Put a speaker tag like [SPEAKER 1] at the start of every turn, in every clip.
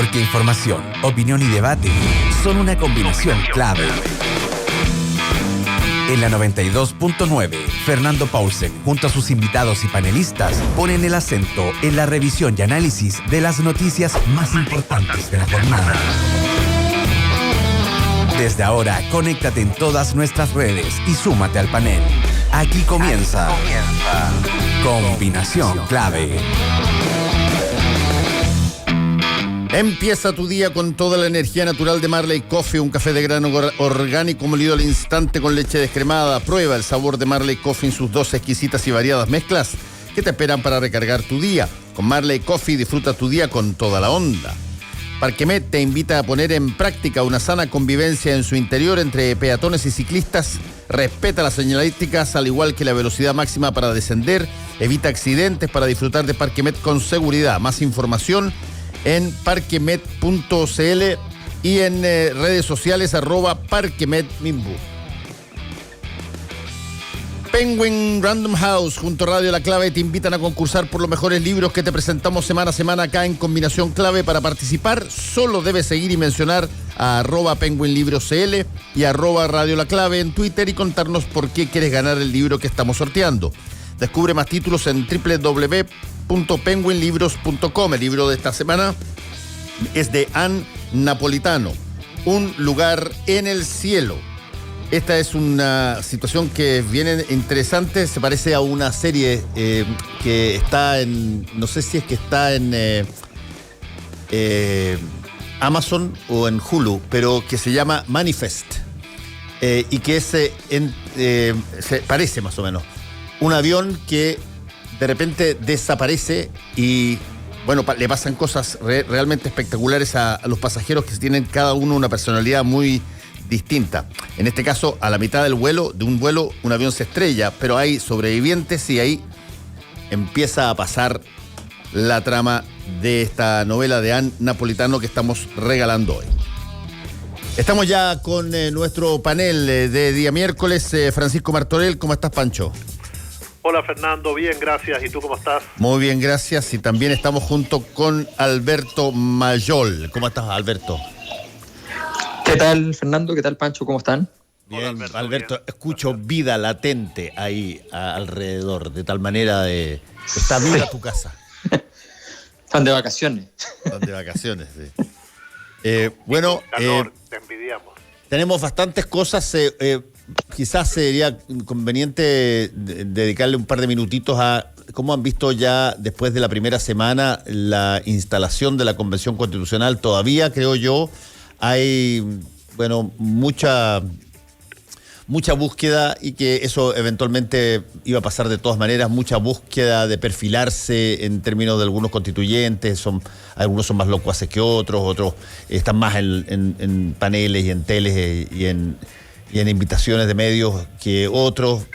[SPEAKER 1] Porque información, opinión y debate son una combinación clave. En la 92.9, Fernando Paulsen, junto a sus invitados y panelistas, ponen el acento en la revisión y análisis de las noticias más importantes de la jornada. Desde ahora, conéctate en todas nuestras redes y súmate al panel. Aquí comienza Combinación Clave.
[SPEAKER 2] Empieza tu día con toda la energía natural de Marley Coffee, un café de grano orgánico molido al instante con leche descremada. Prueba el sabor de Marley Coffee en sus 2 exquisitas y variadas mezclas que te esperan para recargar tu día. Con Marley Coffee disfruta tu día con toda la onda. Parquemet te invita a poner en práctica una sana convivencia en su interior entre peatones y ciclistas. Respeta las señaléticas, al igual que la velocidad máxima para descender. Evita accidentes para disfrutar de Parquemet con seguridad. Más información en parquemet.cl y en redes sociales @parquemetmimbu. Penguin Random House junto a Radio La Clave te invitan a concursar por los mejores libros que te presentamos semana a semana acá en Combinación Clave. Para participar solo debes seguir y mencionar a @penguinlibroscl y @Radio La Clave en Twitter y contarnos por qué quieres ganar el libro que estamos sorteando. Descubre más títulos en www.penguinlibros.com. El libro de esta semana es de Ann Napolitano, Un lugar en el cielo. Esta es una situación que viene interesante, se parece a una serie que está en, no sé si es que está en Amazon o en Hulu, pero que se llama Manifest, y que se parece más o menos un avión que de repente desaparece y, bueno, le pasan cosas realmente espectaculares a los pasajeros que tienen cada uno una personalidad muy distinta. En este caso, a la mitad de un vuelo, un avión se estrella, pero hay sobrevivientes y ahí empieza a pasar la trama de esta novela de Ann Napolitano que estamos regalando hoy. Estamos ya con nuestro panel de día miércoles. Francisco Martorell, ¿cómo estás, Pancho?
[SPEAKER 3] Hola, Fernando, bien, gracias. ¿Y tú cómo estás?
[SPEAKER 2] Muy bien, gracias. Y también estamos junto con Alberto Mayol. ¿Cómo estás, Alberto?
[SPEAKER 4] ¿Qué tal, Fernando? ¿Qué tal, Pancho? ¿Cómo están?
[SPEAKER 2] Bien, Alberto, bien. Escucho vida latente ahí alrededor, de tal manera de... Está viva tu casa.
[SPEAKER 4] Están de vacaciones.
[SPEAKER 2] Están de vacaciones, sí. Bueno,
[SPEAKER 3] calor, te envidiamos.
[SPEAKER 2] Tenemos bastantes cosas. Quizás sería conveniente dedicarle un par de minutitos a cómo han visto ya después de la primera semana la instalación de la Convención Constitucional. Todavía, creo yo, hay, bueno, mucha búsqueda, y que eso eventualmente iba a pasar de todas maneras, mucha búsqueda de perfilarse en términos de algunos constituyentes. Algunos son más locuaces que otros están más en paneles y en teles y en invitaciones de medios que otros,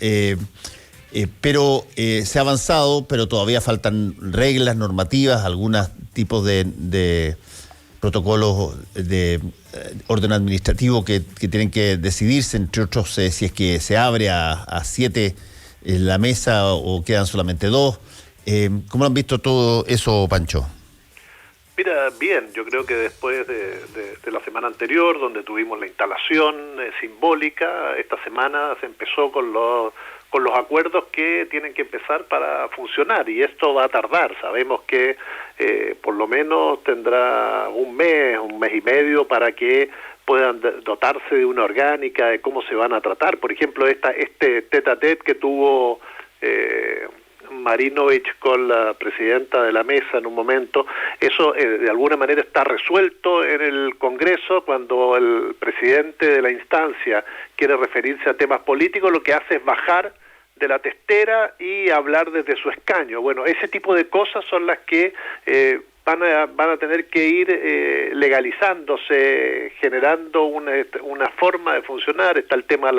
[SPEAKER 2] pero se ha avanzado, pero todavía faltan reglas, normativas, algunos tipos de protocolos de orden administrativo que tienen que decidirse, entre otros si es que se abre a 7 la mesa o quedan solamente 2. ¿Cómo lo han visto todo eso, Pancho?
[SPEAKER 3] Mira, bien, yo creo que después de la semana anterior, donde tuvimos la instalación simbólica, esta semana se empezó con los acuerdos que tienen que empezar para funcionar, y esto va a tardar. Sabemos que por lo menos tendrá un mes y medio para que puedan dotarse de una orgánica, de cómo se van a tratar. Por ejemplo, este tete-a-tete que tuvo Marinovich con la presidenta de la mesa en un momento, eso de alguna manera está resuelto en el Congreso. Cuando el presidente de la instancia quiere referirse a temas políticos, lo que hace es bajar de la testera y hablar desde su escaño. Bueno, ese tipo de cosas son las que van a tener que ir legalizándose, generando una forma de funcionar. Está el tema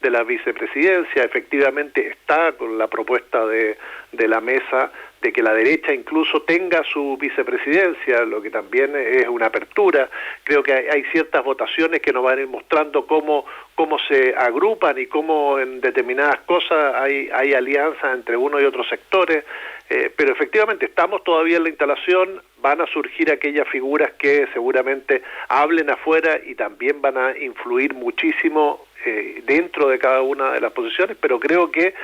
[SPEAKER 3] de la vicepresidencia. Efectivamente está con la propuesta de la mesa de que la derecha incluso tenga su vicepresidencia, lo que también es una apertura. Creo que hay ciertas votaciones que nos van a ir mostrando cómo se agrupan y cómo en determinadas cosas hay alianzas entre uno y otros sectores. pero efectivamente estamos todavía en la instalación, van a surgir aquellas figuras que seguramente hablen afuera y también van a influir muchísimo dentro de cada una de las posiciones, pero creo que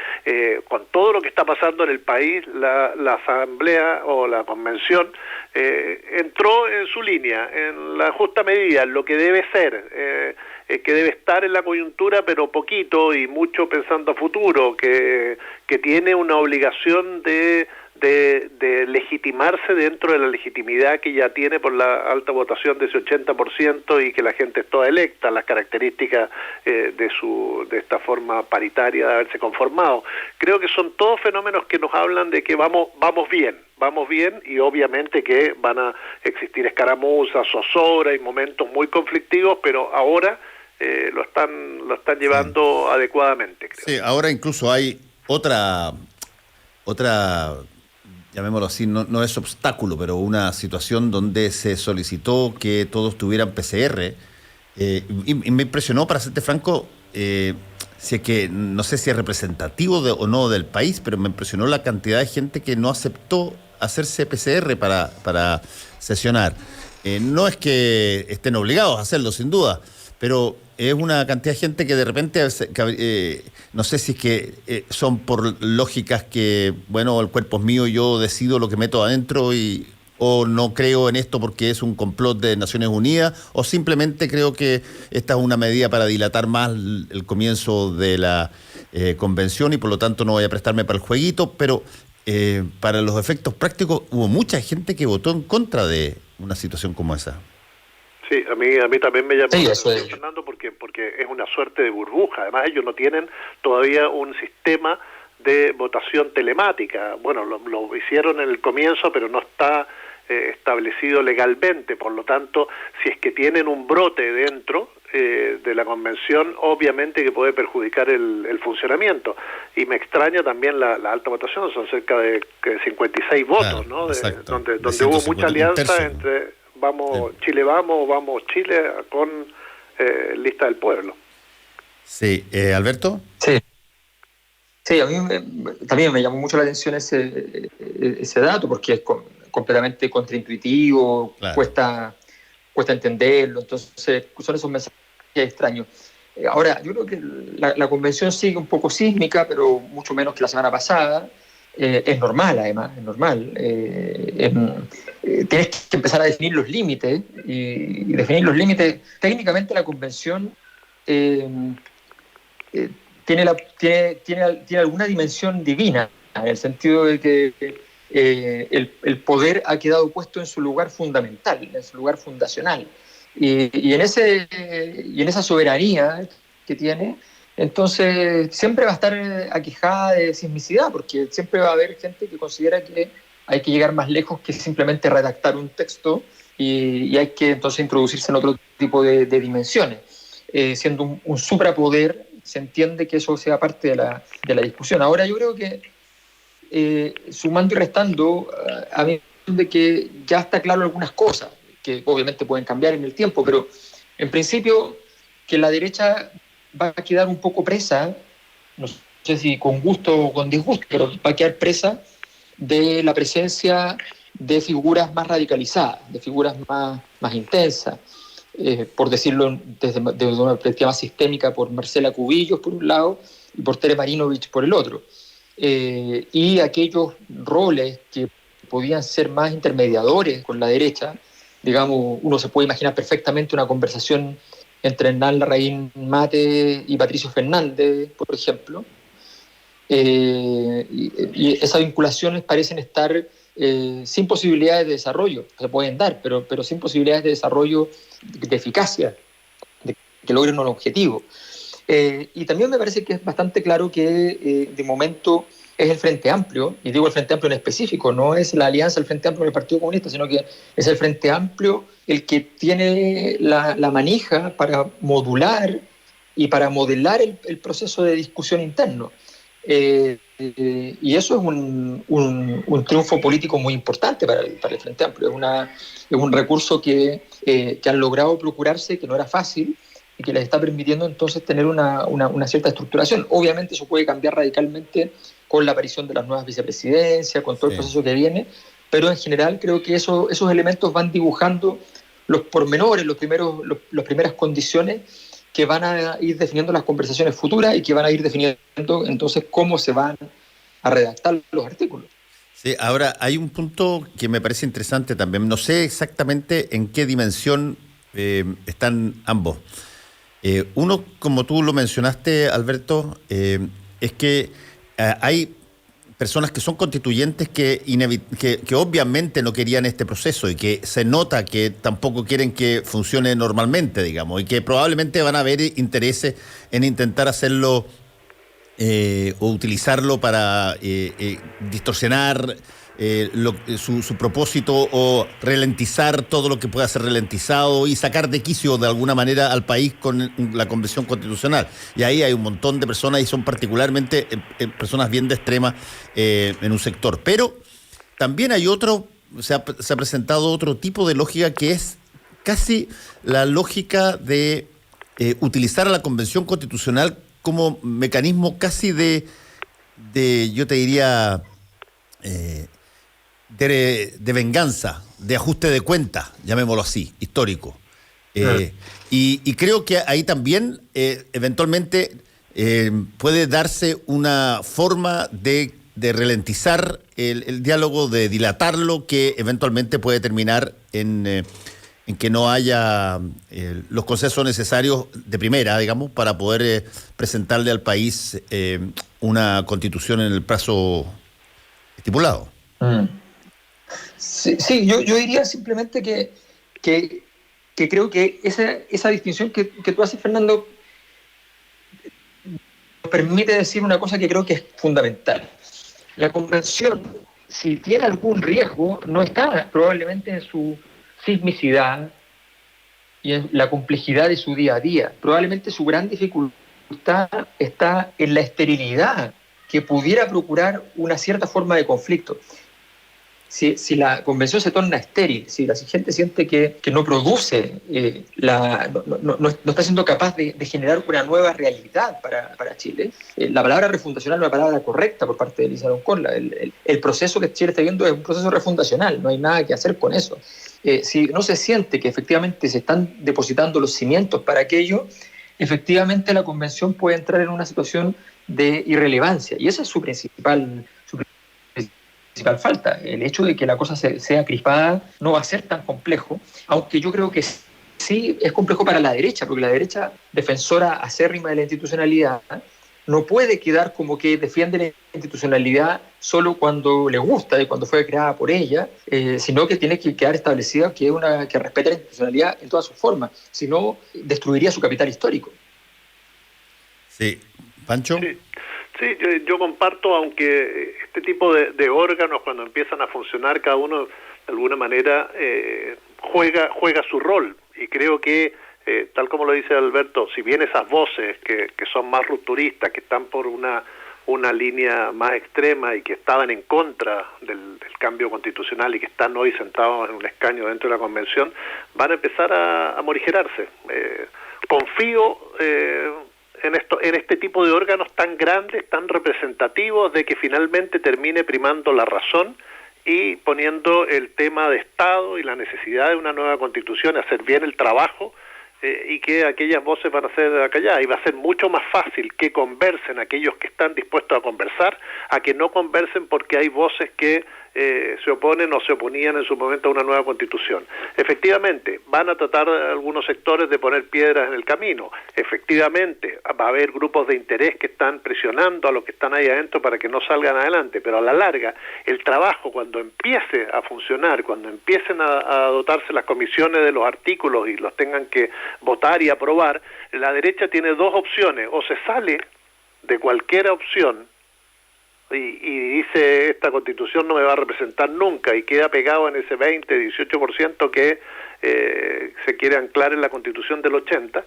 [SPEAKER 3] con todo lo que está pasando en el país, la asamblea o la convención entró en su línea, en la justa medida, en lo que debe ser, que debe estar en la coyuntura, pero poquito y mucho pensando a futuro, que tiene una obligación de legitimarse dentro de la legitimidad que ya tiene por la alta votación de ese 80% y que la gente es toda electa, las características de esta forma paritaria de haberse conformado. Creo que son todos fenómenos que nos hablan de que vamos bien y obviamente que van a existir escaramuzas, zozobra y momentos muy conflictivos, pero ahora lo están llevando adecuadamente, creo.
[SPEAKER 2] Sí, ahora incluso hay otra, llamémoslo así, no es obstáculo, pero una situación donde se solicitó que todos tuvieran PCR. Y me impresionó, para serte franco, si es que no sé si es representativo o no del país, pero me impresionó la cantidad de gente que no aceptó hacerse PCR para sesionar. No es que estén obligados a hacerlo, sin duda, pero es una cantidad de gente que de repente, no sé si es que son por lógicas que, bueno, el cuerpo es mío, yo decido lo que meto adentro o no creo en esto porque es un complot de Naciones Unidas, o simplemente creo que esta es una medida para dilatar más el comienzo de la convención y por lo tanto no voy a prestarme para el jueguito, pero para los efectos prácticos hubo mucha gente que votó en contra de una situación como esa.
[SPEAKER 3] Sí, a mí también me llamó
[SPEAKER 4] Sí,
[SPEAKER 3] la
[SPEAKER 4] eso
[SPEAKER 3] atención, Fernando, porque es una suerte de burbuja. Además, ellos no tienen todavía un sistema de votación telemática. Bueno, lo hicieron en el comienzo, pero no está establecido legalmente. Por lo tanto, si es que tienen un brote dentro de la convención, obviamente que puede perjudicar el funcionamiento. Y me extraña también la alta votación, son cerca de 56 votos,
[SPEAKER 2] claro,
[SPEAKER 3] ¿no?
[SPEAKER 2] Donde
[SPEAKER 3] Hubo mucha alianza entre Chile Vamos Chile con Lista del Pueblo.
[SPEAKER 2] Sí, Alberto.
[SPEAKER 4] Sí, a mí también me llamó mucho la atención ese dato, porque es completamente contraintuitivo,
[SPEAKER 2] claro.
[SPEAKER 4] cuesta entenderlo, entonces son esos mensajes extraños. Ahora, yo creo que la convención sigue un poco sísmica, pero mucho menos que la semana pasada. Es normal, además, es normal. Tienes que empezar a definir los límites, y definir los límites. Técnicamente la convención tiene alguna dimensión divina, en el sentido de que el poder ha quedado puesto en su lugar fundamental, en su lugar fundacional. Y en esa soberanía que tiene, entonces siempre va a estar aquejada de sismicidad, porque siempre va a haber gente que considera que hay que llegar más lejos que simplemente redactar un texto y hay que entonces introducirse en otro tipo de dimensiones. Siendo un suprapoder, se entiende que eso sea parte de la discusión. Ahora yo creo que sumando y restando, a mí de que ya está claro algunas cosas, que obviamente pueden cambiar en el tiempo, pero en principio que la derecha va a quedar un poco presa, no sé si con gusto o con disgusto, pero va a quedar presa de la presencia de figuras más radicalizadas, de figuras más intensas, por decirlo desde una perspectiva más sistémica, por Marcela Cubillos por un lado y por Tere Marinovich por el otro. Y aquellos roles que podían ser más intermediadores con la derecha, digamos, uno se puede imaginar perfectamente una conversación entre Hernán Larraín Mate y Patricio Fernández, por ejemplo, y esas vinculaciones parecen estar sin posibilidades de desarrollo, se pueden dar, pero sin posibilidades de desarrollo de eficacia, de que logren un objetivo. Y también me parece que es bastante claro que de momento es el Frente Amplio, y digo el Frente Amplio en específico, no es la alianza del Frente Amplio con el Partido Comunista, sino que es el Frente Amplio el que tiene la manija para modular y para modelar el proceso de discusión interno. Y eso es un triunfo político muy importante para el Frente Amplio. Es un recurso que han logrado procurarse, que no era fácil, y que les está permitiendo entonces tener una cierta estructuración. Obviamente eso puede cambiar radicalmente con la aparición de las nuevas vicepresidencias, con todo el proceso que viene, pero en general creo que esos elementos van dibujando los pormenores, las primeras condiciones que van a ir definiendo las conversaciones futuras y que van a ir definiendo entonces cómo se van a redactar los artículos.
[SPEAKER 2] Sí, ahora hay un punto que me parece interesante también. No sé exactamente en qué dimensión están ambos. Uno, como tú lo mencionaste, Alberto, es que hay personas que son constituyentes que obviamente no querían este proceso y que se nota que tampoco quieren que funcione normalmente, digamos, y que probablemente van a haber intereses en intentar hacerlo o utilizarlo para distorsionar su propósito o ralentizar todo lo que pueda ser ralentizado y sacar de quicio de alguna manera al país con la Convención Constitucional. Y ahí hay un montón de personas y son particularmente personas bien de extrema en un sector. Pero también hay se ha presentado otro tipo de lógica que es casi la lógica de utilizar a la Convención Constitucional como mecanismo casi de yo te diría, de venganza, de ajuste de cuentas, llamémoslo así, histórico. Y creo que ahí también eventualmente puede darse una forma de ralentizar el diálogo, de dilatarlo, que eventualmente puede terminar en que no haya los consensos necesarios de primera, digamos, para poder presentarle al país una constitución en el plazo estipulado.
[SPEAKER 4] Sí, yo diría simplemente que creo que esa distinción que tú haces, Fernando, nos permite decir una cosa que creo que es fundamental. La convención, si tiene algún riesgo, no está probablemente en su sismicidad y en la complejidad de su día a día. Probablemente su gran dificultad está en la esterilidad que pudiera procurar una cierta forma de conflicto. Si la convención se torna estéril, si la gente siente que no produce, no está siendo capaz de generar una nueva realidad para Chile, la palabra refundacional es una palabra correcta por parte de Elisa Loncón. El proceso que Chile está viendo es un proceso refundacional, no hay nada que hacer con eso. Si no se siente que efectivamente se están depositando los cimientos para aquello, efectivamente la convención puede entrar en una situación de irrelevancia, y esa es su principal falta. El hecho de que la cosa sea crispada no va a ser tan complejo, aunque yo creo que sí es complejo para la derecha, porque la derecha, defensora acérrima de la institucionalidad, no puede quedar como que defiende la institucionalidad solo cuando le gusta y cuando fue creada por ella, sino que tiene que quedar establecida que respeta la institucionalidad en todas sus formas, si no destruiría su capital histórico.
[SPEAKER 2] Sí. ¿Pancho?
[SPEAKER 3] Sí, yo comparto, aunque este tipo de órganos, cuando empiezan a funcionar, cada uno de alguna manera juega su rol, y creo que tal como lo dice Alberto, si bien esas voces que son más rupturistas, que están por una línea más extrema y que estaban en contra del cambio constitucional y que están hoy sentados en un escaño dentro de la convención, van a empezar a morigerarse. Confío en este tipo de órganos tan grandes, tan representativos, de que finalmente termine primando la razón y poniendo el tema de Estado y la necesidad de una nueva constitución, hacer bien el trabajo, y que aquellas voces van a ser acalladas, y va a ser mucho más fácil que conversen aquellos que están dispuestos a conversar, a que no conversen porque hay voces que se oponen o se oponían en su momento a una nueva constitución. Efectivamente, van a tratar algunos sectores de poner piedras en el camino. Efectivamente, va a haber grupos de interés que están presionando a los que están ahí adentro para que no salgan adelante, pero a la larga, el trabajo, cuando empiece a funcionar, cuando empiecen a dotarse las comisiones de los artículos y los tengan que votar y aprobar, la derecha tiene dos opciones: o se sale de cualquier opción y dice, esta constitución no me va a representar nunca, y queda pegado en ese 20-18% que se quiere anclar en la constitución del 80,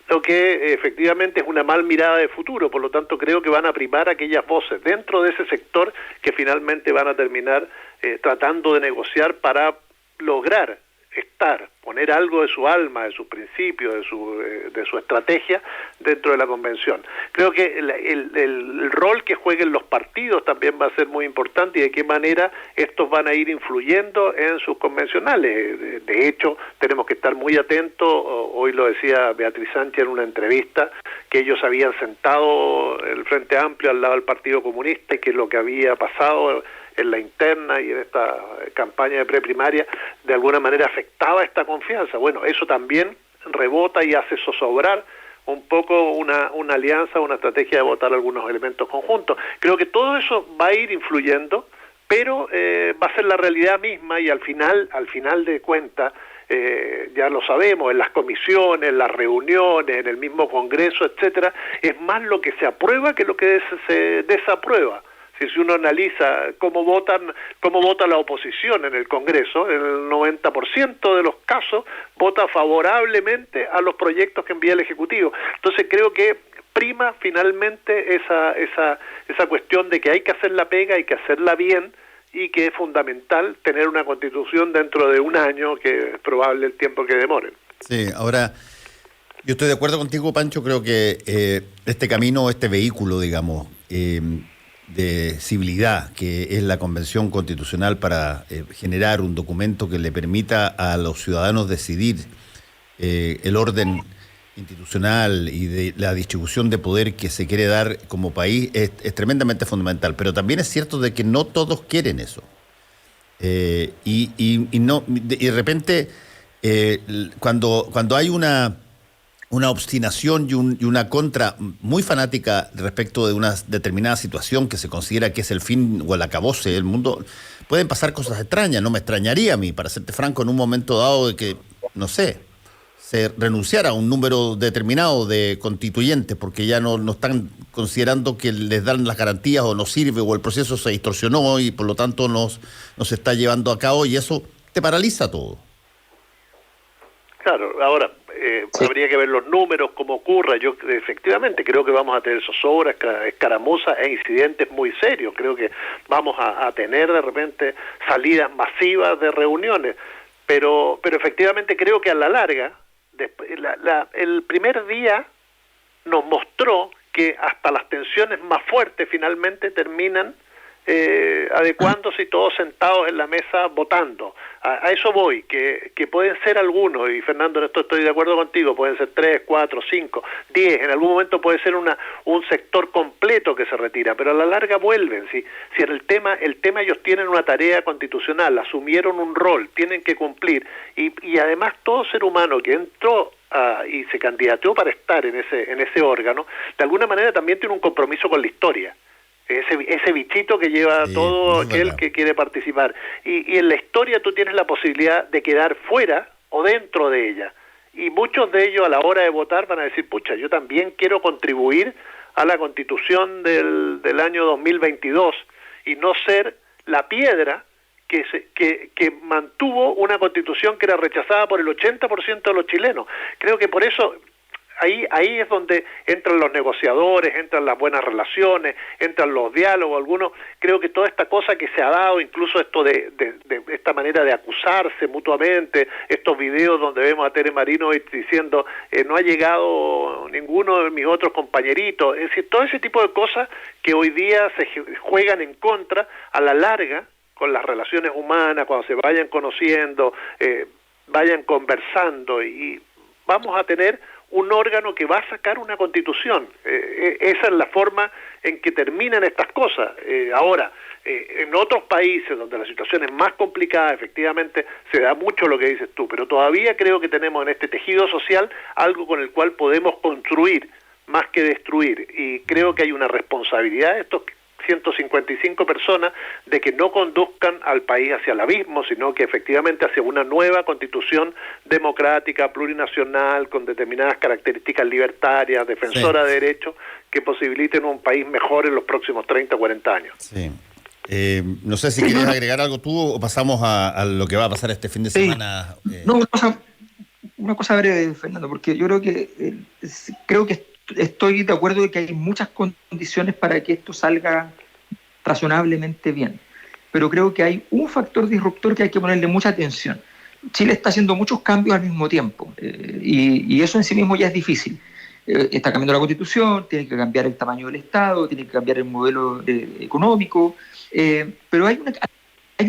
[SPEAKER 3] lo que efectivamente es una mal mirada de futuro. Por lo tanto, creo que van a primar aquellas voces dentro de ese sector que finalmente van a terminar tratando de negociar para lograr poner algo de su alma, de sus principios, de su estrategia dentro de la convención. Creo que el rol que jueguen los partidos también va a ser muy importante y de qué manera estos van a ir influyendo en sus convencionales. De hecho, tenemos que estar muy atentos, hoy lo decía Beatriz Sánchez en una entrevista, que ellos habían sentado el Frente Amplio al lado del Partido Comunista y que lo que había pasado en la interna y en esta campaña de preprimaria de alguna manera afectaba esta confianza. Bueno, eso también rebota y hace zozobrar un poco una alianza, una estrategia de votar algunos elementos conjuntos. Creo que todo eso va a ir influyendo, pero va a ser la realidad misma y al final de cuentas, ya lo sabemos, en las comisiones, en las reuniones, en el mismo Congreso, etcétera, es más lo que se aprueba que lo que se desaprueba. Si uno analiza cómo vota la oposición en el Congreso, en el 90% de los casos vota favorablemente a los proyectos que envía el Ejecutivo. Entonces creo que prima finalmente esa cuestión de que hay que hacer la pega, hay que hacerla bien y que es fundamental tener una constitución dentro de un año, que es probable el tiempo que demoren.
[SPEAKER 2] Sí, ahora yo estoy de acuerdo contigo, Pancho, creo que este camino, este vehículo, digamos, de civilidad, que es la Convención Constitucional para generar un documento que le permita a los ciudadanos decidir el orden institucional y de la distribución de poder que se quiere dar como país es tremendamente fundamental, pero también es cierto de que no todos quieren eso. Y de repente cuando hay una obstinación y una contra muy fanática respecto de una determinada situación que se considera que es el fin o el acabose del mundo, pueden pasar cosas extrañas. No me extrañaría a mí, para serte franco, en un momento dado de que, no sé, se renunciara a un número determinado de constituyentes porque ya no están considerando que les dan las garantías o no sirve o el proceso se distorsionó y por lo tanto no se está llevando a cabo y eso te paraliza todo.
[SPEAKER 3] Claro, ahora habría que ver los números, cómo ocurra. Yo efectivamente creo que vamos a tener zozobras, escaramuzas e incidentes muy serios. Creo que vamos a tener de repente salidas masivas de reuniones, pero efectivamente creo que a la larga, el primer día nos mostró que hasta las tensiones más fuertes finalmente terminan adecuándose y todos sentados en la mesa votando. A eso voy, que pueden ser algunos, y Fernando, en esto estoy de acuerdo contigo, pueden ser 3, 4, 5, 10, en algún momento puede ser un sector completo que se retira, pero a la larga vuelven. Si en el tema ellos tienen una tarea constitucional, asumieron un rol, tienen que cumplir, y además todo ser humano que entró y se candidateó para estar en ese órgano, de alguna manera también tiene un compromiso con la historia. Ese bichito que lleva todo aquel que quiere participar. Y en la historia tú tienes la posibilidad de quedar fuera o dentro de ella. Y muchos de ellos a la hora de votar van a decir, pucha, yo también quiero contribuir a la Constitución del año 2022 y no ser la piedra que mantuvo una Constitución que era rechazada por el 80% de los chilenos. Creo que por eso ahí es donde entran los negociadores, entran las buenas relaciones, entran los diálogos, algunos. Creo que toda esta cosa que se ha dado, incluso esto de esta manera de acusarse mutuamente, estos videos donde vemos a Tere Marinovich diciendo no ha llegado ninguno de mis otros compañeritos, es decir, todo ese tipo de cosas que hoy día se juegan en contra, a la larga, con las relaciones humanas, cuando se vayan conociendo, vayan conversando, y vamos a tener un órgano que va a sacar una constitución. Esa es la forma en que terminan estas cosas. Ahora, en otros países donde la situación es más complicada, efectivamente se da mucho lo que dices tú, pero todavía creo que tenemos en este tejido social algo con el cual podemos construir más que destruir, y creo que hay una responsabilidad de estos 155 personas de que no conduzcan al país hacia el abismo, sino que efectivamente hacia una nueva constitución democrática, plurinacional, con determinadas características libertarias, defensora de derechos, que posibiliten un país mejor en los próximos 30 o 40 años.
[SPEAKER 2] Sí. No sé si quieres agregar algo tú o pasamos a lo que va a pasar este fin de semana.
[SPEAKER 4] No, una cosa breve, Fernando, porque yo creo que estoy de acuerdo de que hay muchas condiciones para que esto salga razonablemente bien, pero creo que hay un factor disruptor que hay que ponerle mucha atención. Chile está haciendo muchos cambios al mismo tiempo y eso en sí mismo ya es difícil. Está cambiando la Constitución, tiene que cambiar el tamaño del Estado, tiene que cambiar el modelo económico, pero hay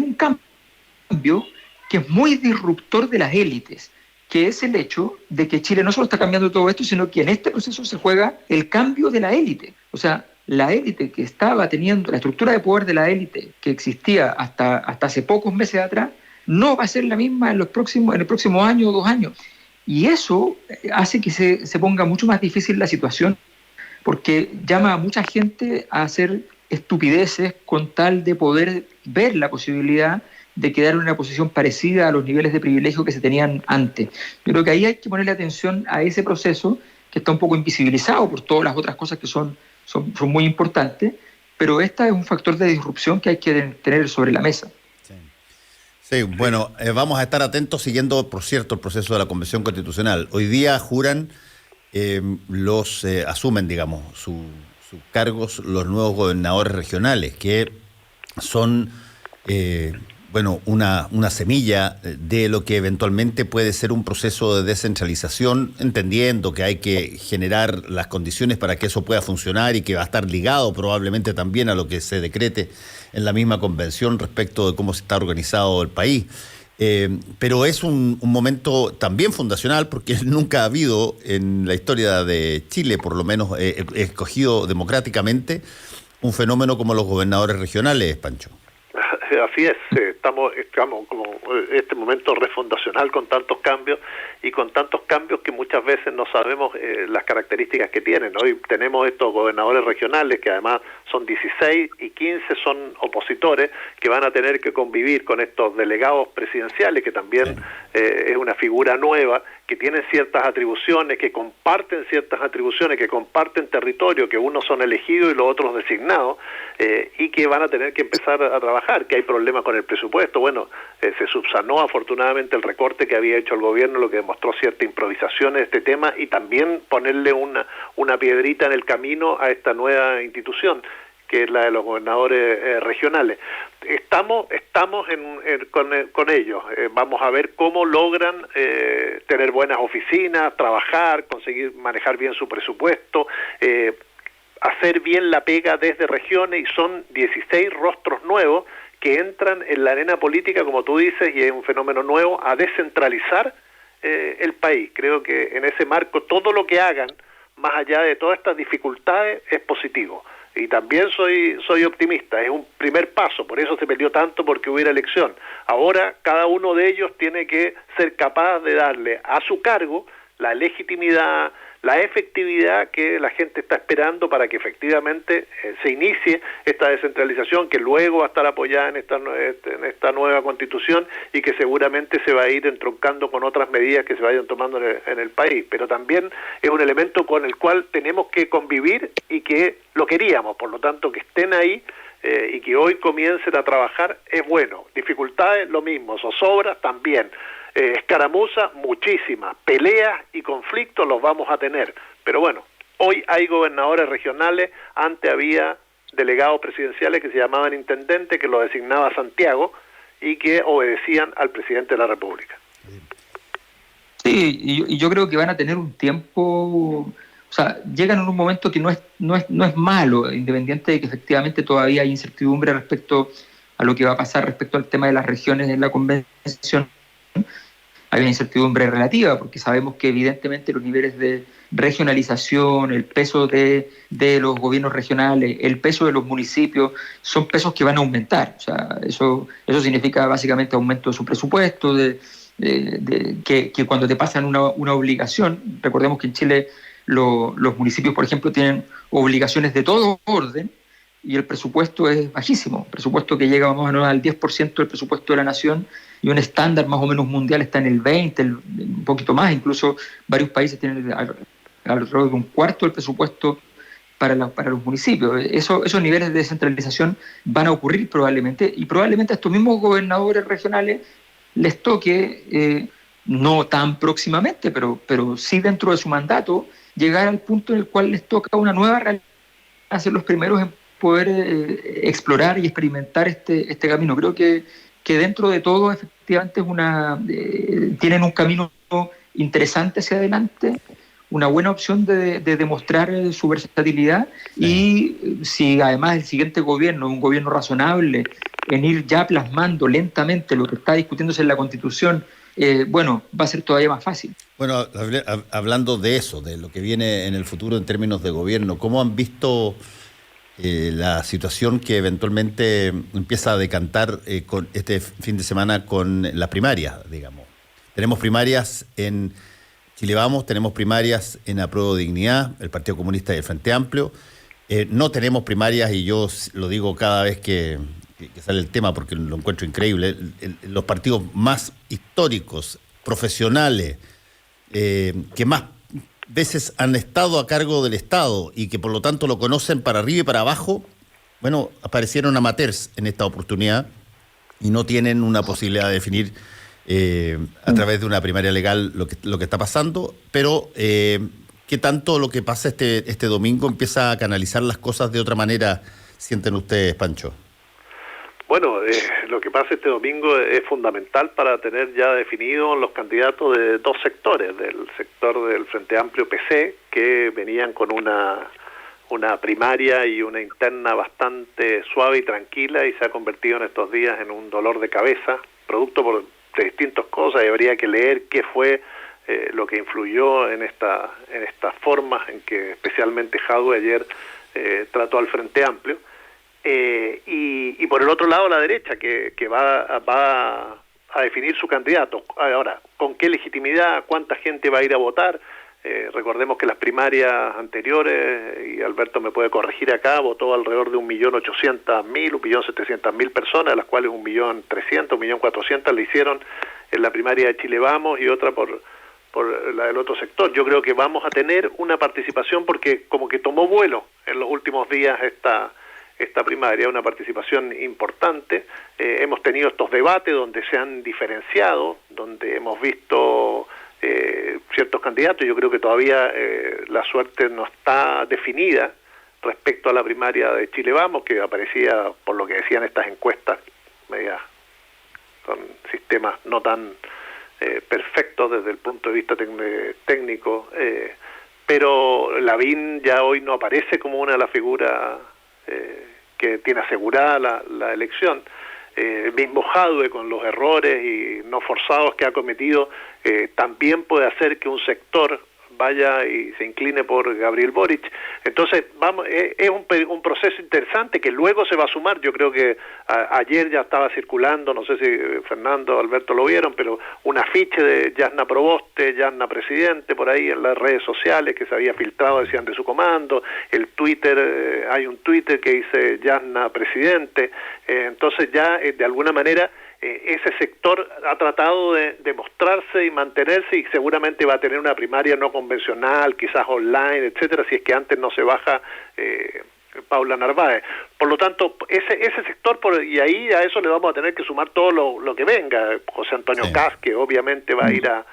[SPEAKER 4] un cambio que es muy disruptor de las élites, que es el hecho de que Chile no solo está cambiando todo esto, sino que en este proceso se juega el cambio de la élite. O sea, la élite que estaba teniendo, la estructura de poder de la élite que existía hasta hace pocos meses atrás, no va a ser la misma en el próximo año o 2 años. Y eso hace que se ponga mucho más difícil la situación, porque llama a mucha gente a hacer estupideces con tal de poder ver la posibilidad de quedar en una posición parecida a los niveles de privilegio que se tenían antes. Yo creo que ahí hay que ponerle atención a ese proceso que está un poco invisibilizado por todas las otras cosas que son muy importantes, pero este es un factor de disrupción que hay que tener sobre la mesa.
[SPEAKER 2] Sí, bueno, vamos a estar atentos siguiendo, por cierto, el proceso de la Convención Constitucional. Hoy día juran, asumen, digamos, sus cargos los nuevos gobernadores regionales, que son, una semilla de lo que eventualmente puede ser un proceso de descentralización, entendiendo que hay que generar las condiciones para que eso pueda funcionar y que va a estar ligado probablemente también a lo que se decrete en la misma convención respecto de cómo se está organizado el país. Pero es un momento también fundacional porque nunca ha habido en la historia de Chile, por lo menos escogido democráticamente, un fenómeno como los gobernadores regionales, Pancho.
[SPEAKER 3] Así es, estamos como este momento refundacional con tantos cambios y con tantos cambios que muchas veces no sabemos las características que tienen. Hoy tenemos estos gobernadores regionales que además son 16 y 15 son opositores que van a tener que convivir con estos delegados presidenciales, que también es una figura nueva, que tienen ciertas atribuciones, que comparten ciertas atribuciones, que comparten territorio, que unos son elegidos y los otros designados, y que van a tener que empezar a trabajar, que hay problemas con el presupuesto. Bueno, se subsanó afortunadamente el recorte que había hecho el gobierno, lo que demostró cierta improvisación en este tema y también ponerle una piedrita en el camino a esta nueva institución, que es la de los gobernadores regionales. Estamos con ellos. Vamos a ver cómo logran tener buenas oficinas, trabajar, conseguir manejar bien su presupuesto, hacer bien la pega desde regiones, y son 16 rostros nuevos que entran en la arena política, como tú dices, y es un fenómeno nuevo, a descentralizar el país. Creo que en ese marco todo lo que hagan, más allá de todas estas dificultades, es positivo. Y también soy optimista, es un primer paso, por eso se peleó tanto porque hubiera elección. Ahora cada uno de ellos tiene que ser capaz de darle a su cargo la legitimidad, la efectividad que la gente está esperando para que efectivamente se inicie esta descentralización, que luego va a estar apoyada en esta nueva constitución y que seguramente se va a ir entroncando con otras medidas que se vayan tomando en el país. Pero también es un elemento con el cual tenemos que convivir y que lo queríamos, por lo tanto que estén ahí y que hoy comiencen a trabajar es bueno. Dificultades, lo mismo, zozobras también. Escaramuzas, muchísimas, peleas y conflictos los vamos a tener, pero bueno, hoy hay gobernadores regionales, antes había delegados presidenciales que se llamaban intendentes, que lo designaba Santiago y que obedecían al presidente de la República.
[SPEAKER 4] Sí, y yo creo que van a tener un tiempo, o sea, llegan en un momento que no es malo, independiente de que efectivamente todavía hay incertidumbre respecto a lo que va a pasar respecto al tema de las regiones en la convención. Hay una incertidumbre relativa, porque sabemos que evidentemente los niveles de regionalización, el peso de los gobiernos regionales, el peso de los municipios, son pesos que van a aumentar. O sea, eso significa básicamente aumento de su presupuesto, que cuando te pasan una obligación, recordemos que en Chile los municipios, por ejemplo, tienen obligaciones de todo orden, y el presupuesto es bajísimo, presupuesto que llega más o menos al 10% del presupuesto de la nación, y un estándar más o menos mundial está en el 20%, un poquito más, incluso varios países tienen alrededor de un cuarto del presupuesto para los municipios. Esos niveles de descentralización van a ocurrir probablemente, y probablemente a estos mismos gobernadores regionales les toque, no tan próximamente, pero sí dentro de su mandato, llegar al punto en el cual les toca una nueva realidad, ser los primeros en poder explorar y experimentar este camino. Creo que dentro de todo, efectivamente, efectivamente tienen un camino interesante hacia adelante, una buena opción de demostrar su versatilidad, y si además el siguiente gobierno, un gobierno razonable, en ir ya plasmando lentamente lo que está discutiéndose en la Constitución, va a ser todavía más fácil.
[SPEAKER 2] Bueno, hablando de eso, de lo que viene en el futuro en términos de gobierno, ¿cómo han visto la situación que eventualmente empieza a decantar con este fin de semana con las primarias, digamos? Tenemos primarias en Chile Vamos, tenemos primarias en Apruebo Dignidad, el Partido Comunista y el Frente Amplio. No tenemos primarias, y yo lo digo cada vez que sale el tema porque lo encuentro increíble, los partidos más históricos, profesionales, que más veces han estado a cargo del Estado y que por lo tanto lo conocen para arriba y para abajo, bueno, aparecieron amateurs en esta oportunidad y no tienen una posibilidad de definir a través de una primaria legal lo que está pasando, pero ¿qué tanto lo que pasa este domingo empieza a canalizar las cosas de otra manera, sienten ustedes, Pancho?
[SPEAKER 3] Bueno, lo que pasa este domingo es fundamental para tener ya definidos los candidatos de dos sectores, del sector del Frente Amplio PC, que venían con una primaria y una interna bastante suave y tranquila, y se ha convertido en estos días en un dolor de cabeza, producto de distintas cosas, y habría que leer qué fue lo que influyó en estas formas en que especialmente Jadwe ayer trató al Frente Amplio. Y por el otro lado la derecha, que va a definir su candidato. Ahora, ¿con qué legitimidad? ¿Cuánta gente va a ir a votar? Recordemos que las primarias anteriores, y Alberto me puede corregir acá, votó alrededor de 1.800.000, 1.700.000 personas, de las cuales 1.300.000, 1.400.000 le hicieron en la primaria de Chile Vamos y otra por la del otro sector. Yo creo que vamos a tener una participación, porque como que tomó vuelo en los últimos días esta primaria, una participación importante. Hemos tenido estos debates donde se han diferenciado, donde hemos visto ciertos candidatos. Yo creo que todavía la suerte no está definida respecto a la primaria de Chile Vamos, que aparecía, por lo que decían estas encuestas, medias con sistemas no tan perfectos desde el punto de vista técnico, pero Lavín ya hoy no aparece como una de las figuras que tiene asegurada la elección. El mismo Jadwe, con los errores y no forzados que ha cometido, también puede hacer que un sector vaya y se incline por Gabriel Boric. Entonces, es un proceso interesante que luego se va a sumar. Yo creo que ayer ya estaba circulando, no sé si Fernando o Alberto lo vieron, pero un afiche de Jasna Proboste, Jasna Presidente, por ahí en las redes sociales, que se había filtrado, decían de su comando. El Twitter, hay un Twitter que dice Jasna Presidente. Entonces ya, de alguna manera, ese sector ha tratado de mostrarse y mantenerse, y seguramente va a tener una primaria no convencional, quizás online, etcétera, si es que antes no se baja Paula Narváez. Por lo tanto, ese sector, y ahí a eso le vamos a tener que sumar todo lo que venga. José Antonio Kast, que obviamente va a ir a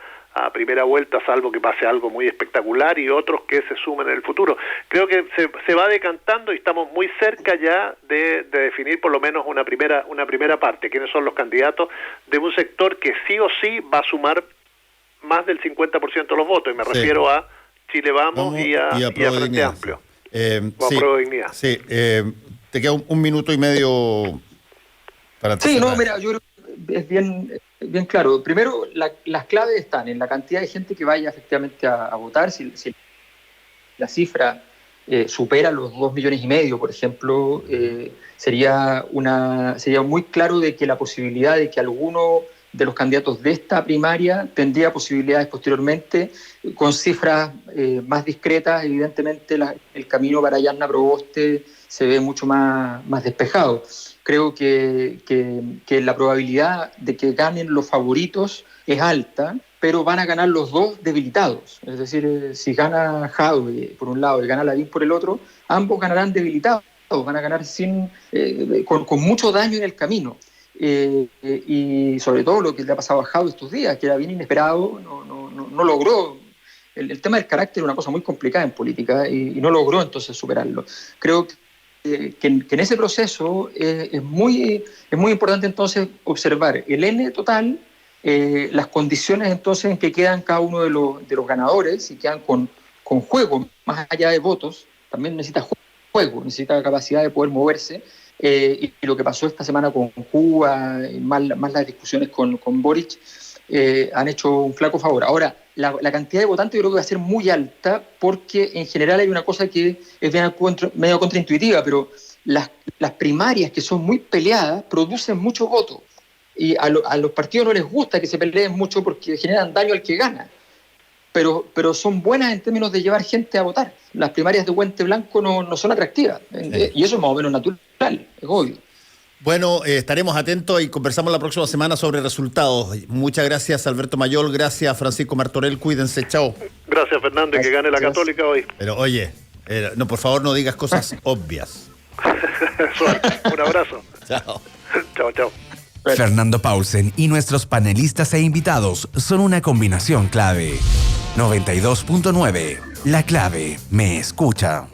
[SPEAKER 3] primera vuelta, salvo que pase algo muy espectacular, y otros que se sumen en el futuro. Creo que se va decantando y estamos muy cerca ya de definir por lo menos una primera parte, quiénes son los candidatos de un sector que sí o sí va a sumar más del 50% de los votos, y me refiero a Chile Vamos y a Frente Amplio.
[SPEAKER 2] Sí,
[SPEAKER 3] Apruebo Dignidad.
[SPEAKER 2] Sí, te queda un minuto y medio para
[SPEAKER 4] Sí, no, mira, yo creo que es bien claro. Primero, las claves están en la cantidad de gente que vaya efectivamente a votar. Si la cifra supera los 2,5 millones, por ejemplo, sería muy claro de que la posibilidad de que alguno de los candidatos de esta primaria tendría posibilidades posteriormente, con cifras más discretas. Evidentemente el camino para Jasna Proboste se ve mucho más despejado. Creo que la probabilidad de que ganen los favoritos es alta, pero van a ganar los dos debilitados. Es decir, si gana Jadwe por un lado y gana Lavín por el otro, ambos ganarán debilitados, van a ganar con mucho daño en el camino. Y sobre todo lo que le ha pasado a Jadwe estos días, que era bien inesperado, no logró. El tema del carácter es una cosa muy complicada en política, y no logró entonces superarlo. Creo en ese proceso es muy importante entonces observar el N total, las condiciones entonces en que quedan cada uno de los ganadores y quedan con juego, más allá de votos, también necesita juego, necesita capacidad de poder moverse, y lo que pasó esta semana con Cuba, y más las discusiones con Boric, han hecho un flaco favor. Ahora, la cantidad de votantes yo creo que va a ser muy alta, porque en general hay una cosa que es medio contraintuitiva, pero las primarias, que son muy peleadas, producen mucho voto. Y a los partidos no les gusta que se peleen mucho porque generan daño al que gana. Pero son buenas en términos de llevar gente a votar. Las primarias de Guante Blanco no son atractivas. Sí. Y eso es más o menos natural, es obvio.
[SPEAKER 2] Bueno, estaremos atentos y conversamos la próxima semana sobre resultados. Muchas gracias, Alberto Mayol. Gracias, Francisco Martorell. Cuídense. Chao.
[SPEAKER 3] Gracias, Fernando. Que gane la Católica hoy.
[SPEAKER 2] Pero oye, no, por favor, no digas cosas obvias.
[SPEAKER 3] Un abrazo.
[SPEAKER 2] Chao.
[SPEAKER 3] Chao.
[SPEAKER 1] Fernando Paulsen y nuestros panelistas e invitados son una combinación clave. 92.9. La clave me escucha.